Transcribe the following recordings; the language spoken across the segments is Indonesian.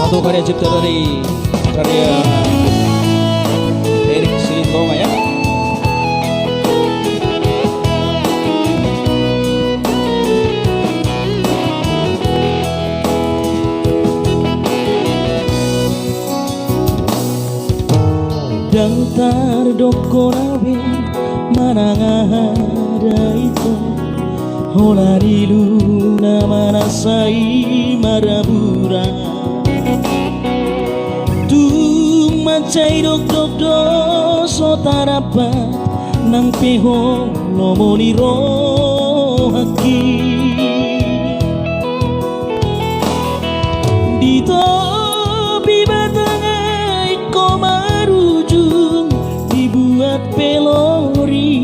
Satu karya cipta dari karya Erik Silitonga ya. Dantar dokorawe manangada itu Holari luna manasai marabura Tu macai dok do sotarapa nang peho nomoliro haki Dito bibatangai komarujung dibuat pelori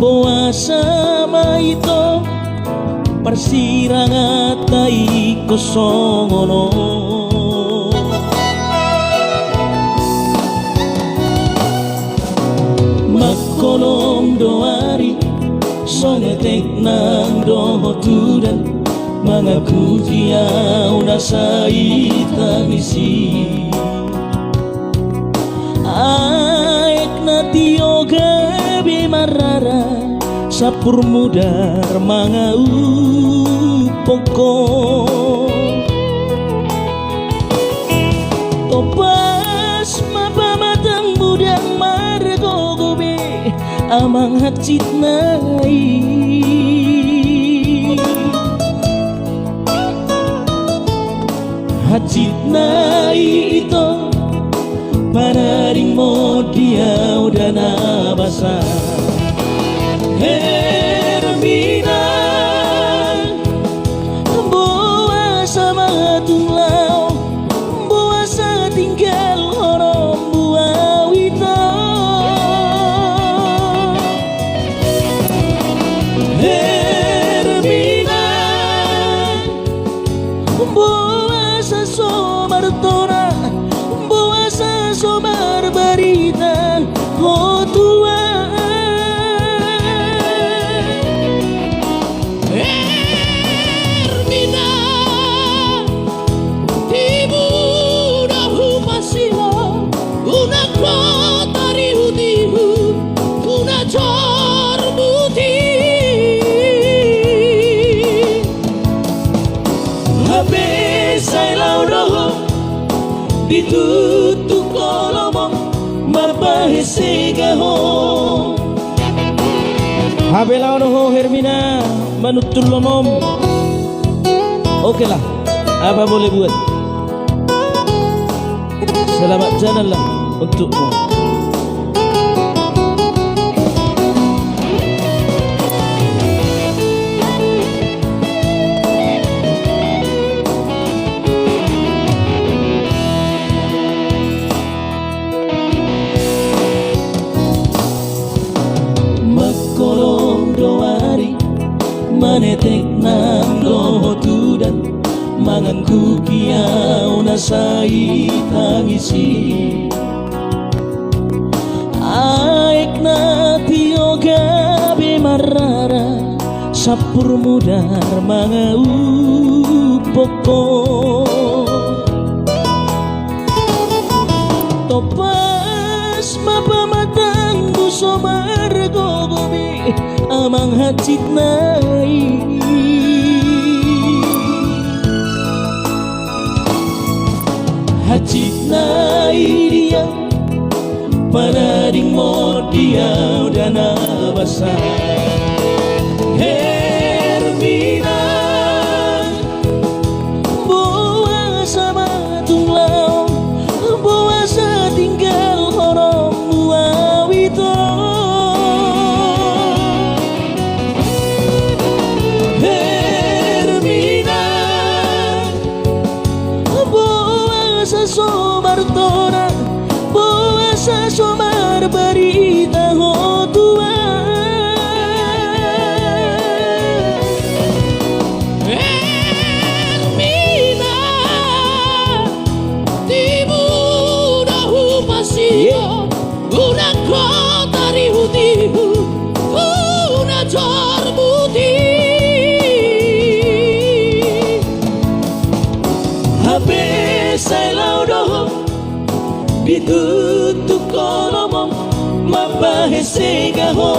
Boa sama itu persirangan tai kosongono Makolom doari songetek nang dohotudan Mengaku dia unasai tangisi Aek natio gabe marara Sapur mudar mangau poko Topas mapa matang mudang margo gobe Amang hacit nai Hacit nai itu Panaring mo dia udah nabasa Hermina Boa sama tunglau Boa sa tinggal orang buah wita Hermina Boa sa somartona Boa sa somar barita Oh tua Hermina Ibu dahu masila Una kotari hutihu Una jar muti Habis saya roho Ditutup kolomong Mapahese gaho Habelau noho Hermina manutul lomom. Oke lah, apa boleh buat. Selamat jalan lah untukmu. Makolong doari manetek nang dohotudan Mangan kukiau nasai tangisi Aek natio gabe marara Sapur mudar mangau poko Topas mapa matang buso margo gobe Amang hacit nai Hacit nai dia Panaring mo dia udah nabasa Hermina Boa sama tunglau Boa sa tinggal orang buah wito Hermina Boa sa somartona Boa sa somar barita ho tua segaho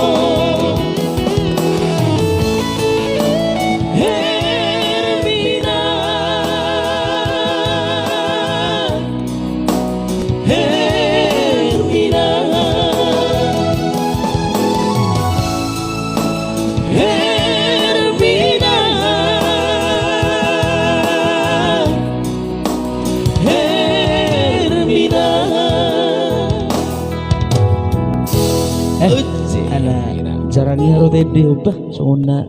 Hermina Hermina Hermina Hermina Anak jarang haro tede ubah sona